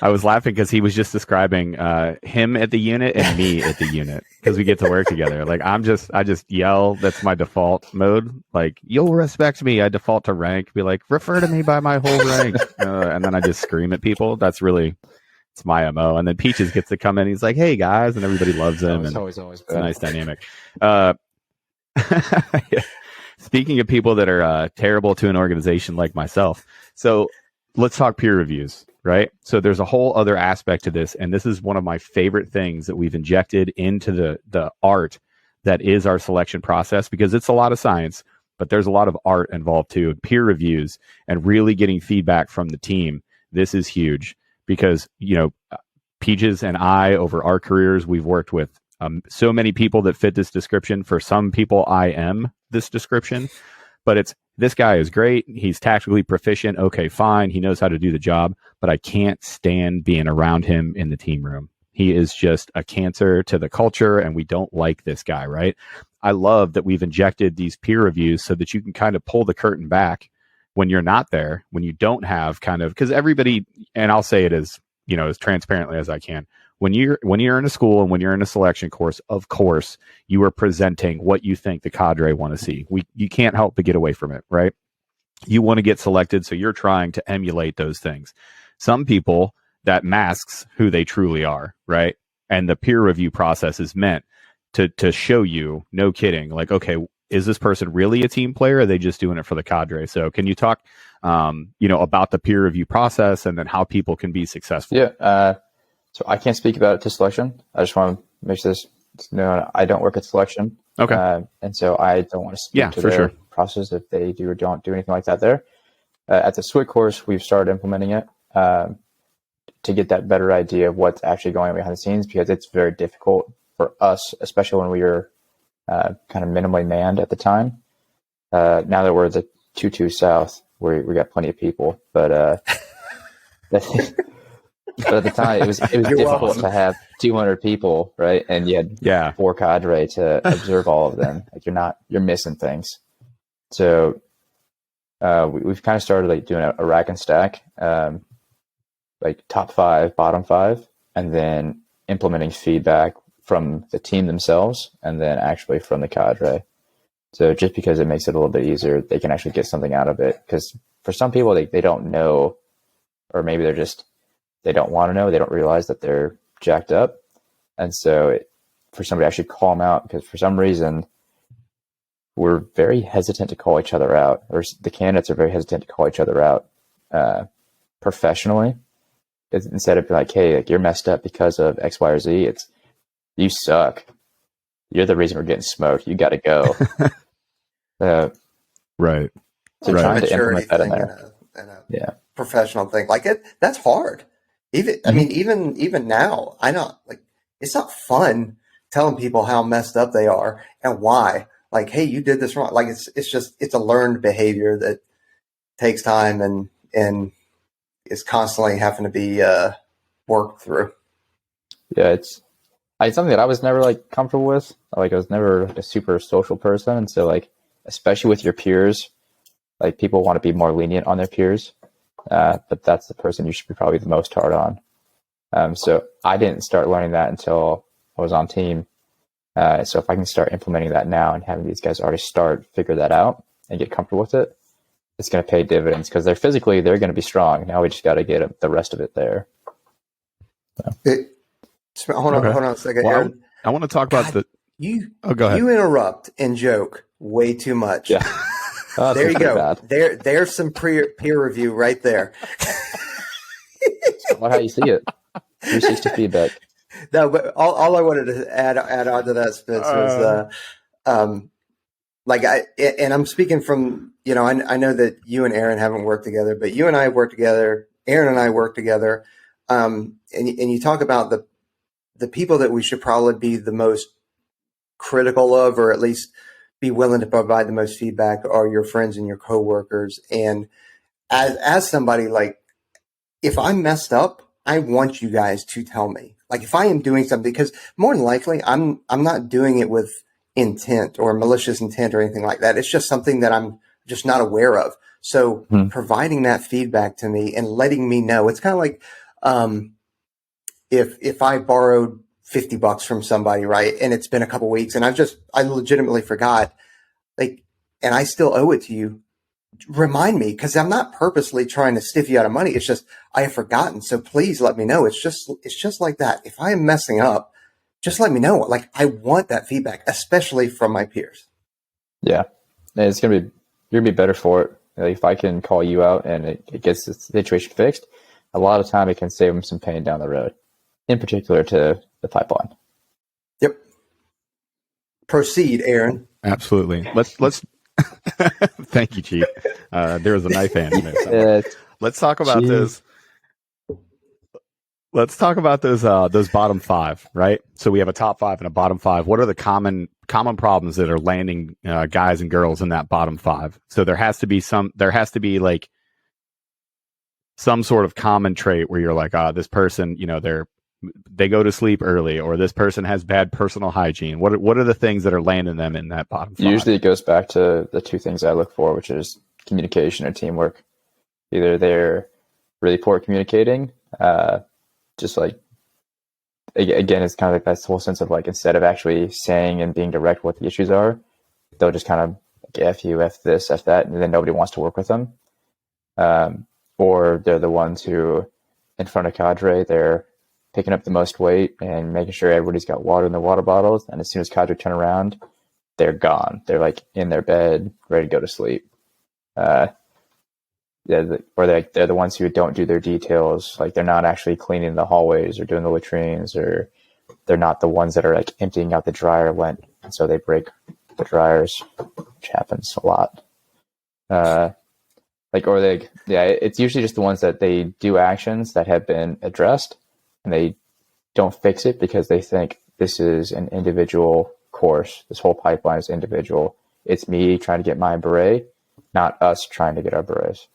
I was laughing because he was just describing him at the unit and me at the unit because we get to work together. Like I just yell. That's my default mode. Like you'll respect me. I default to rank. Be like refer to me by my whole rank, and then I just scream at people. It's my MO. And then Peaches gets to come in. He's like, hey, guys. And everybody loves him. It's always it's a nice dynamic. Speaking of people that are terrible to an organization like myself. So let's talk peer reviews, right? So there's a whole other aspect to this. And this is one of my favorite things that we've injected into the art that is our selection process because it's a lot of science, but there's a lot of art involved too. Peer reviews and really getting feedback from the team. This is huge. Because, Peaches and I, over our careers, we've worked with so many people that fit this description. For some people, I am this description. But this guy is great. He's tactically proficient. Okay, fine. He knows how to do the job. But I can't stand being around him in the team room. He is just a cancer to the culture, and we don't like this guy, right? I love that we've injected these peer reviews so that you can kind of pull the curtain back when you're not there, when you don't have because everybody, and I'll say it as transparently as I can, when you're in a school and when you're in a selection course, of course, you are presenting what you think the cadre want to see. You can't help but get away from it, right? You want to get selected, so you're trying to emulate those things. Some people, that masks who they truly are, right? And the peer review process is meant to show you, no kidding, like, okay, is this person really a team player? Or are they just doing it for the cadre? So can you talk, about the peer review process and then how people can be successful? Yeah. So I can't speak about it to selection. I just want to make sure I don't work at selection. Okay. And so I don't want to speak to their process if they do or don't do anything like that there. At the SWCC course, we've started implementing it to get that better idea of what's actually going on behind the scenes because it's very difficult for us, especially when we were kind of minimally manned at the time. Now that we're the 2-2 South, we got plenty of people, but but at the time it was difficult to have 200 people, right? And you had 4 cadre to observe all of them. Like you're missing things. So we've kind of started like doing a rack and stack, like top 5, bottom 5, and then implementing feedback from the team themselves and then actually from the cadre. So just because it makes it a little bit easier, they can actually get something out of it. Because for some people, they don't know, or maybe they don't want to know. They don't realize that they're jacked up. And so for somebody to actually call them out, because for some reason, we're very hesitant to call each other out, or the candidates are very hesitant to call each other out professionally. Instead of like, hey, like, you're messed up because of X, Y, or Z, it's, you suck. You're the reason we're getting smoked. You got to go. Right. So trying to implement that in there. And a professional thing. Like that's hard. Even, I mean, even now, I know, like, it's not fun telling people how messed up they are and why. Like, hey, you did this wrong. Like, it's a learned behavior that takes time and is constantly having to be worked through. Yeah, it's something that I was never like comfortable with. Like, I was never a super social person, and so like, especially with your peers, like, people want to be more lenient on their peers, but that's the person you should be probably the most hard on. So I didn't start learning that until I was on team. So if I can start implementing that now and having these guys already figure that out and get comfortable with it, it's going to pay dividends because they're going to be strong. Now we just got to get the rest of it there. So. Hold on a second, well, Aaron. I want to talk about go ahead. You interrupt and joke way too much. Yeah. Oh, there you go. There's some peer review right there. What how you see it? 360 feedback. No, but all I wanted to add on to that, Spence, was and I'm speaking from, I know that you and Aaron haven't worked together, but you and I work together. Aaron and I work together, and you talk about the people that we should probably be the most critical of, or at least be willing to provide the most feedback, are your friends and your coworkers. And as somebody, like, if I'm messed up, I want you guys to tell me. Like, if I am doing something, because more than likely I'm not doing it with intent or malicious intent or anything like that. It's just something that I'm just not aware of. So providing that feedback to me and letting me know, it's kind of like, if I borrowed $50 from somebody, right, and it's been a couple weeks and I legitimately forgot, like, and I still owe it to you, remind me, because I'm not purposely trying to stiff you out of money. It's just I have forgotten. So please let me know. It's just like that. If I am messing up, just let me know. Like, I want that feedback, especially from my peers. Yeah, and you're gonna be better for it. Like, if I can call you out and it gets the situation fixed, a lot of time it can save them some pain down the road, in particular to the pipeline. Yep. Proceed, Aaron. Absolutely. Let's thank you, Chief. There was a knife hand in there. Let's talk about this. Let's talk about those bottom five, right? So we have a top five and a bottom five. What are the common problems that are landing guys and girls in that bottom five? So there has to be like some sort of common trait where you're like, this person, they go to sleep early, or this person has bad personal hygiene. What are the things that are landing them in that bottom five? Usually it goes back to the two things I look for, which is communication and teamwork. Either they're really poor at communicating, just like, again, it's kind of like that whole sense of like, instead of actually saying and being direct what the issues are, they'll just kind of like, F you, F this, F that, and then nobody wants to work with them. Or they're the ones who, in front of cadre, they're picking up the most weight and making sure everybody's got water in their water bottles. And as soon as cadre turn around, they're gone. They're like in their bed, ready to go to sleep. Or they're the ones who don't do their details. Like, they're not actually cleaning the hallways or doing the latrines, or they're not the ones that are like emptying out the dryer lint. And so they break the dryers, which happens a lot. It's usually just the ones that they do actions that have been addressed, and they don't fix it because they think this is an individual course. This whole pipeline is individual. It's me trying to get my beret, not us trying to get our berets.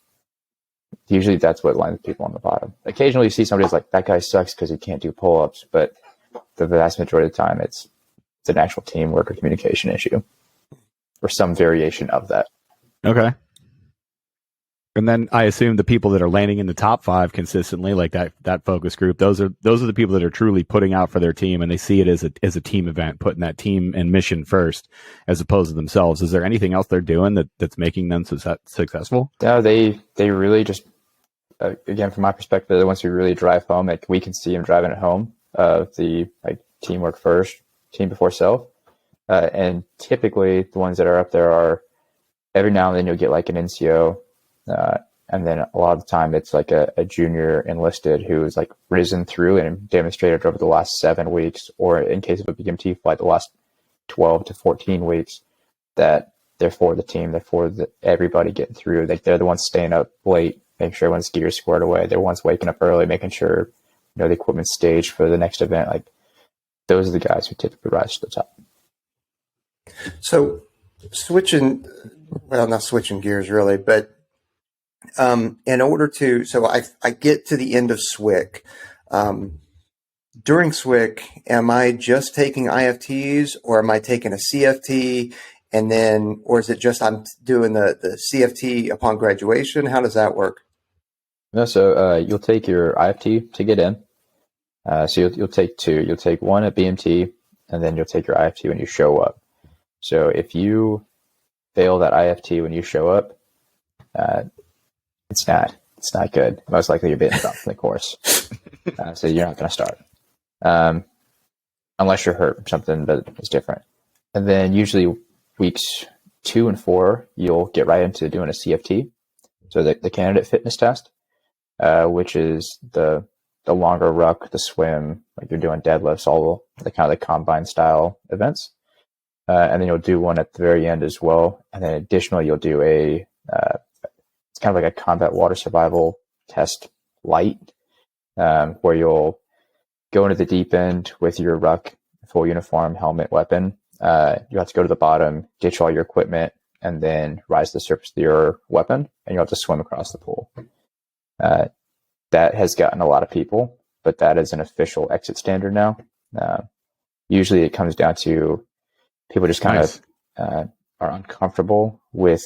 Usually that's what lands people on the bottom. Occasionally you see somebody who's like, that guy sucks because he can't do pull-ups, but the vast majority of the time it's an actual teamwork or communication issue, or some variation of that. Okay. And then I assume the people that are landing in the top 5 consistently, like that focus group, those are the people that are truly putting out for their team, and they see it as a team event, putting that team and mission first as opposed to themselves. Is there anything else they're doing that's making them successful? No, they really just, again, from my perspective, the ones who really drive home, like we can see them driving it home, the like teamwork first, team before self. And typically the ones that are up there are, every now and then you'll get like an NCO, and then a lot of the time it's like a junior enlisted who is like risen through and demonstrated over the last 7 weeks, or in case of a BMT flight, the last 12 to 14 weeks, that they're for the team, they're for everybody getting through. Like they're the ones staying up late, making sure everyone's gear squared away. They're the ones waking up early, making sure, you know, the equipment's staged for the next event. Like those are the guys who typically rise to the top. So not switching gears really, but in order to, so I get to the end of SWCC. During SWCC, am I just taking IFTs, or am I taking a CFT, and then, or is it just I'm doing the CFT upon graduation? How does that work? No, so you'll take your IFT to get in. So you'll take 2. You'll take 1 at BMT, and then you'll take your IFT when you show up. So if you fail that IFT when you show up, it's not good. Most likely you're being dropped from the course. So you're not going to start. Unless you're hurt or something that is different. And then usually weeks 2 and 4, you'll get right into doing a CFT. So the candidate fitness test, which is the longer ruck, the swim, like you're doing deadlifts, all the kind of the combine style events. And then you'll do one at the very end as well. And then additionally, you'll do it's kind of like a combat water survival test light, where you'll go into the deep end with your ruck, full uniform, helmet, weapon. You have to go to the bottom, ditch all your equipment, and then rise to the surface of your weapon, and you have to swim across the pool. That has gotten a lot of people, but that is an official exit standard now. Usually it comes down to people just kind of are uncomfortable with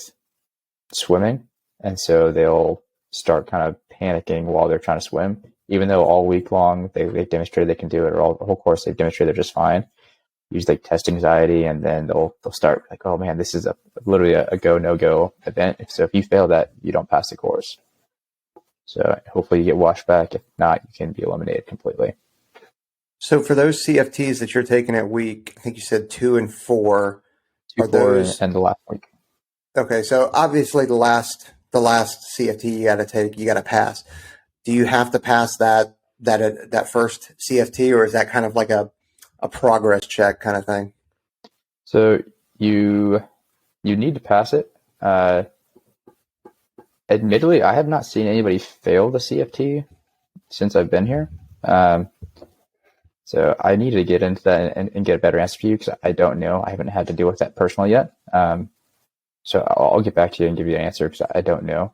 swimming, and so they'll start kind of panicking while they're trying to swim, even though all week long they've demonstrated they can do it, or all the whole course they've demonstrated they're just fine. Usually like test anxiety, and then they'll start like, oh man, this is literally a go no go event. So if you fail that, you don't pass the course. So hopefully you get washed back. If not, you can be eliminated completely. So for those CFTs that you're taking at week, I think you said 2 and 4. 2, 4, and the last week. Okay, so obviously the last CFT you got to take, you got to pass. Do you have to pass that first CFT, or is that kind of like a progress check kind of thing? So you need to pass it. Admittedly, I have not seen anybody fail the CFT since I've been here. So I need to get into that and get a better answer for you, because I don't know. I haven't had to deal with that personally yet. So I'll get back to you and give you an answer, because I don't know.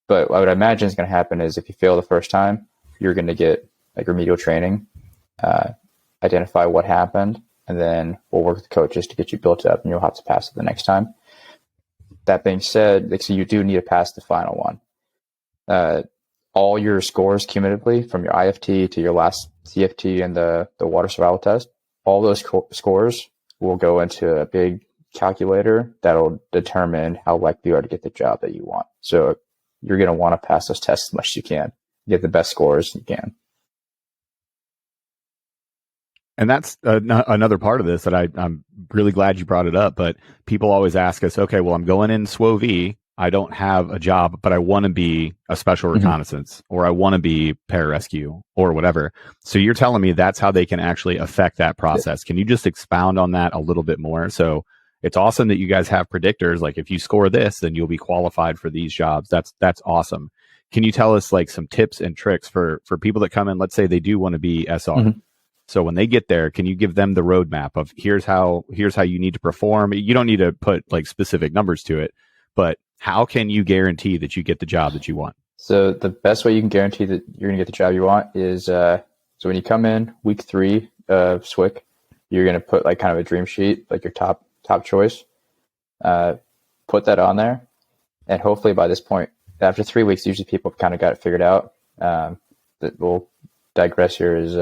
But what I would imagine is going to happen is if you fail the first time, you're going to get like remedial training, identify what happened, and then we'll work with the coaches to get you built up, and you'll have to pass it the next time. That being said, so you do need to pass the final one. All your scores cumulatively from your IFT to your last CFT and the water survival test, all those scores will go into a big calculator that'll determine how likely you are to get the job that you want. So you're going to want to pass those tests as much as you can, get the best scores you can. And that's another part of this that I'm really glad you brought it up. But people always ask us, okay, well, I'm going in SWCC. I don't have a job, but I want to be a special reconnaissance, or I want to be pararescue, or whatever. So you're telling me that's how they can actually affect that process. Can you just expound on that a little bit more? So it's awesome that you guys have predictors. Like if you score this, then you'll be qualified for these jobs. That's awesome. Can you tell us like some tips and tricks for people that come in? Let's say they do want to be SR. So when they get there, can you give them the roadmap of here's how you need to perform? You don't need to put like specific numbers to it, but how can you guarantee that you get the job that you want? So the best way you can guarantee that you're going to get the job you want is, so when you come in week 3 of SWCC, you're going to put like kind of a dream sheet, like your top choice, put that on there. And hopefully by this point, after 3 weeks, usually people have kind of got it figured out. That we'll digress here is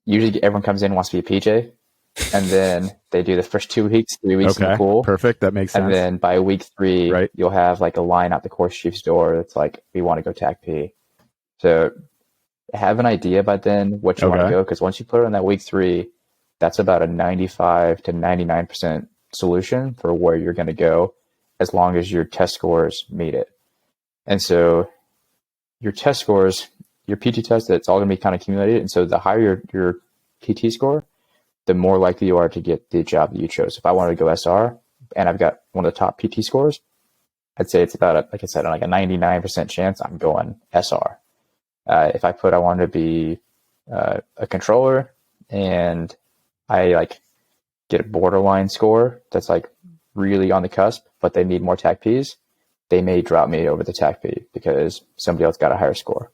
usually everyone comes in and wants to be a PJ, and then they do the first 2 weeks, 3 weeks in the pool. Perfect. That makes sense. And then by week 3, you'll have like a line out the course chief's door that's like, we want to go TAC P. So have an idea by then what you want to go, because once you put it on that week 3, that's about a 95 to 99% solution for where you're going to go, as long as your test scores meet it. And so your test scores, your PT test, it's all going to be kind of accumulated. And so the higher your PT score, the more likely you are to get the job that you chose. If I wanted to go SR and I've got one of the top PT scores, I'd say it's about, like I said, like a 99% chance I'm going SR. If I wanted to be a controller and I like get a borderline score that's like really on the cusp, but they need more TAC Ps, they may drop me over the TAC P because somebody else got a higher score.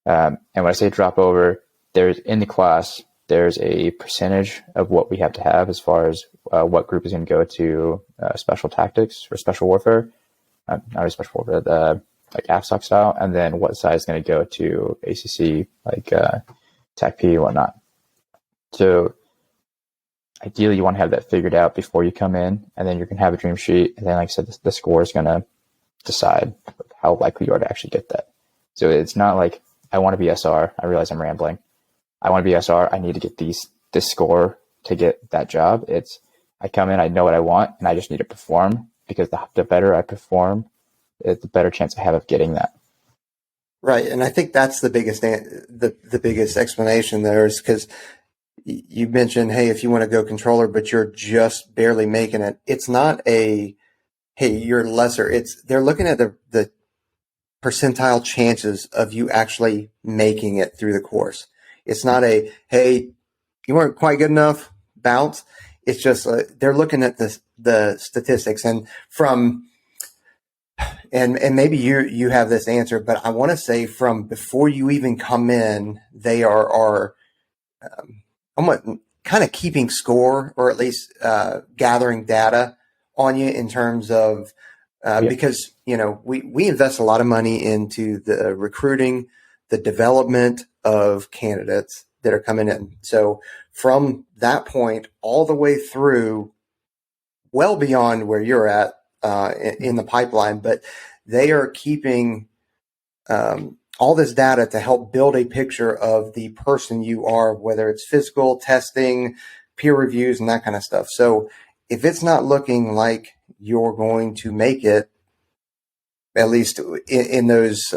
And when I say drop over, there's in the class, there's a percentage of what we have to have as far as what group is going to go to special tactics or special warfare, not really special warfare, like AFSOC style, and then what side is going to go to ACC, like TAC P and whatnot. So ideally, you want to have that figured out before you come in, and then you're going to have a dream sheet. And then, like I said, the score is going to decide how likely you are to actually get that. So it's not like, I want to be SR. I realize I'm rambling. I want to be SR. I need to get this score to get that job. It's, I come in, I know what I want, and I just need to perform, because the better I perform, the better chance I have of getting that. Right. And I think that's the biggest, the biggest explanation there is because you mentioned, hey, if you want to go controller, but you're just barely making it, it's not a, hey, you're lesser. They're looking at the percentile chances of you actually making it through the course. It's not a, hey, you weren't quite good enough, bounce. It's just, they're looking at the statistics, and and maybe you have this answer, but I want to say from before you even come in, they are kind of keeping score, or at least gathering data on you in terms of because we invest a lot of money into the recruiting, the development of candidates that are coming in. So from that point all the way through, well beyond where you're at in the pipeline, but they are keeping all this data to help build a picture of the person you are, whether it's physical testing, peer reviews, and that kind of stuff. So if it's not looking like you're going to make it, at least in those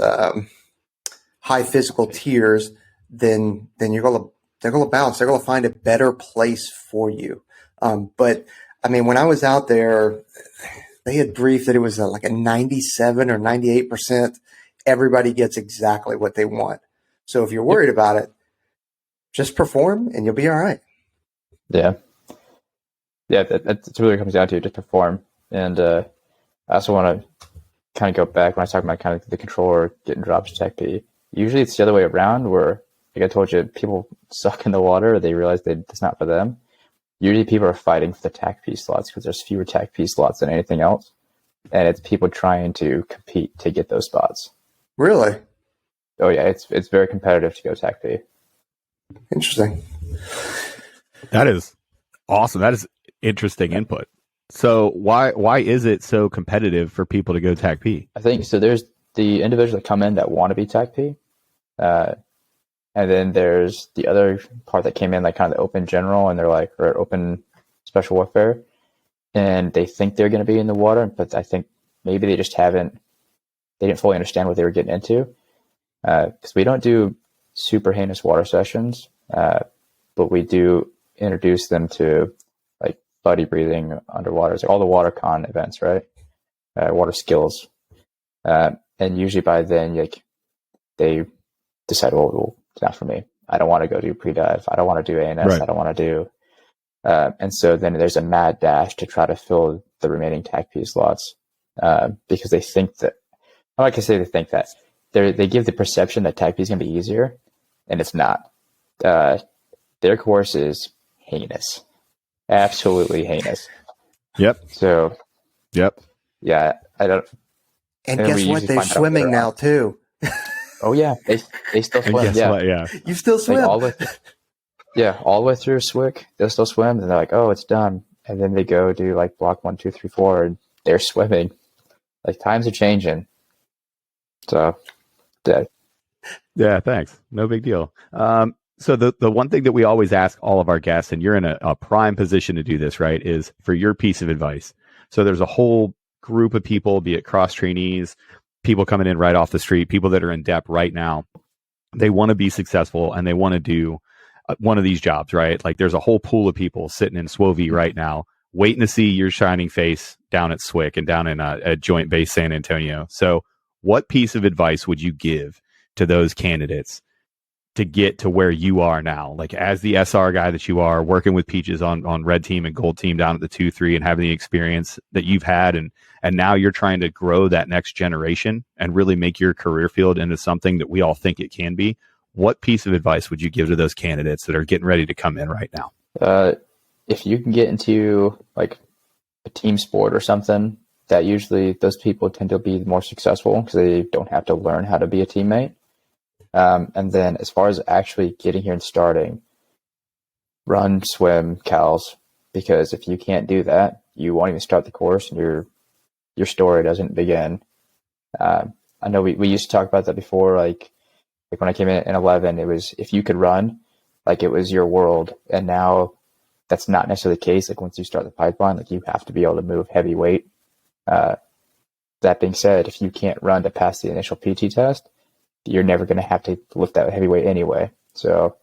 high physical tiers, then they're going to bounce. They're going to find a better place for you. But I mean, when I was out there, they had briefed that it was like a 97 or 98%. Everybody gets exactly what they want. So if you're worried about it, just perform and you'll be all right. Yeah. Yeah, that's really what it comes down to, just perform. And I also want to kind of go back when I was talking about kind of the controller getting drops to TAC P. Usually it's the other way around, where, like I told you, people suck in the water. They realize it's not for them. Usually people are fighting for the TAC P slots because there's fewer TAC P slots than anything else. And it's people trying to compete to get those spots. Really? Oh yeah, it's very competitive to go TAC P. Interesting. That is awesome. That is interesting input. So why is it so competitive for people to go TAC P? I think so. There's the individuals that come in that want to be TAC P, and then there's the other part that came in, like kind of the open general, and they're like, or open special warfare, and they think they're going to be in the water, but I think maybe they just they didn't fully understand what they were getting into, because we don't do super heinous water sessions, but we do introduce them to like buddy breathing underwater, so all the water con events, right? Water skills, and usually by then, like, they decide, well, it's not for me. I don't want to go do pre-dive. I don't want to do ANS. Right. I don't want to do, and so then there's a mad dash to try to fill the remaining TAC P slots, because they think that, I can say they think that they give the perception that TAC P is going to be easier, and it's not. Their course is heinous, absolutely heinous. Yep. So, yep. Yeah, I don't. And guess what? They're swimming now too. Oh yeah, they still swim. And guess what? Yeah, you still swim. Like all the way through SWCC, they'll still swim, and they're like, oh, it's done, and then they go do like block 1, 2, 3, 4, and they're swimming. Like times are changing. So, yeah. Thanks. No big deal. So the one thing that we always ask all of our guests, and you're in a prime position to do this, right, is for your piece of advice. So there's a whole group of people, be it cross trainees, people coming in right off the street, people that are in depth right now. They want to be successful and they want to do one of these jobs, right? Like there's a whole pool of people sitting in SWCC right now, waiting to see your shining face down at SWCC and down in at Joint Base San Antonio. So what piece of advice would you give to those candidates to get to where you are now? Like as the SR guy that you are, working with Peaches on red team and gold team down at the 2-3 and having the experience that you've had, and now you're trying to grow that next generation and really make your career field into something that we all think it can be. What piece of advice would you give to those candidates that are getting ready to come in right now? If you can get into like a team sport or something, that usually those people tend to be more successful because they don't have to learn how to be a teammate. And then as far as actually getting here and starting, run, swim, cals, because if you can't do that, you won't even start the course and your story doesn't begin. I know we used to talk about that before, like when I came in 11, it was if you could run, like it was your world. And now that's not necessarily the case. Like once you start the pipeline, like you have to be able to move heavy weight. That being said, if you can't run to pass the initial PT test, you're never going to have to lift that heavy weight anyway. So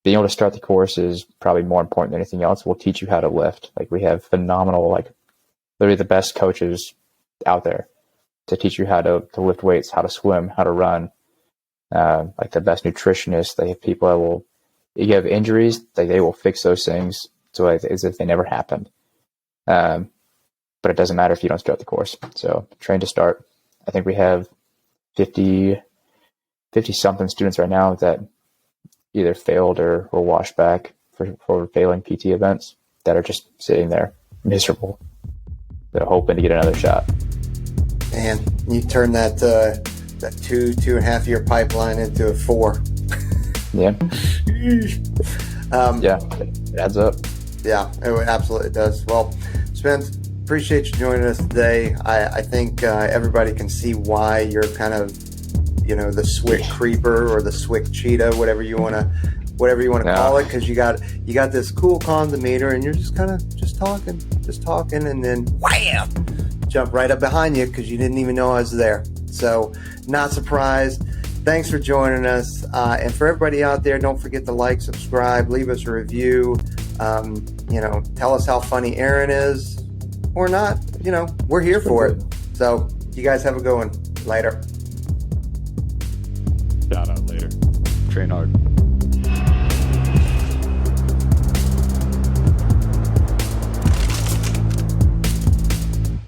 being able to start the course is probably more important than anything else. We'll teach you how to lift. Like we have phenomenal, like literally the best coaches out there to teach you how to lift weights, how to swim, how to run. Like the best nutritionists. They have people that will, if you have injuries, they will fix those things so as if they never happened. But it doesn't matter if you don't start the course. So train to start. I think we have 50 something students right now that either failed or washed back for failing PT events that are just sitting there miserable. They're hoping to get another shot. Man, you turn that 2.5 year pipeline into a 4. Yeah. Yeah, it adds up. Yeah, it absolutely does. Well, Spence, appreciate you joining us today. I think everybody can see why you're kind of, the SWCC creeper or the SWCC cheetah, whatever you want to call it, because you got this cool, calm demeanor, and you're just kind of just talking, and then wham, jump right up behind you because you didn't even know I was there. So, not surprised. Thanks for joining us, and for everybody out there, don't forget to like, subscribe, leave us a review. Tell us how funny Aaron is or not. We're here for it. So, you guys have a good one. Later. Shout out later. Train hard.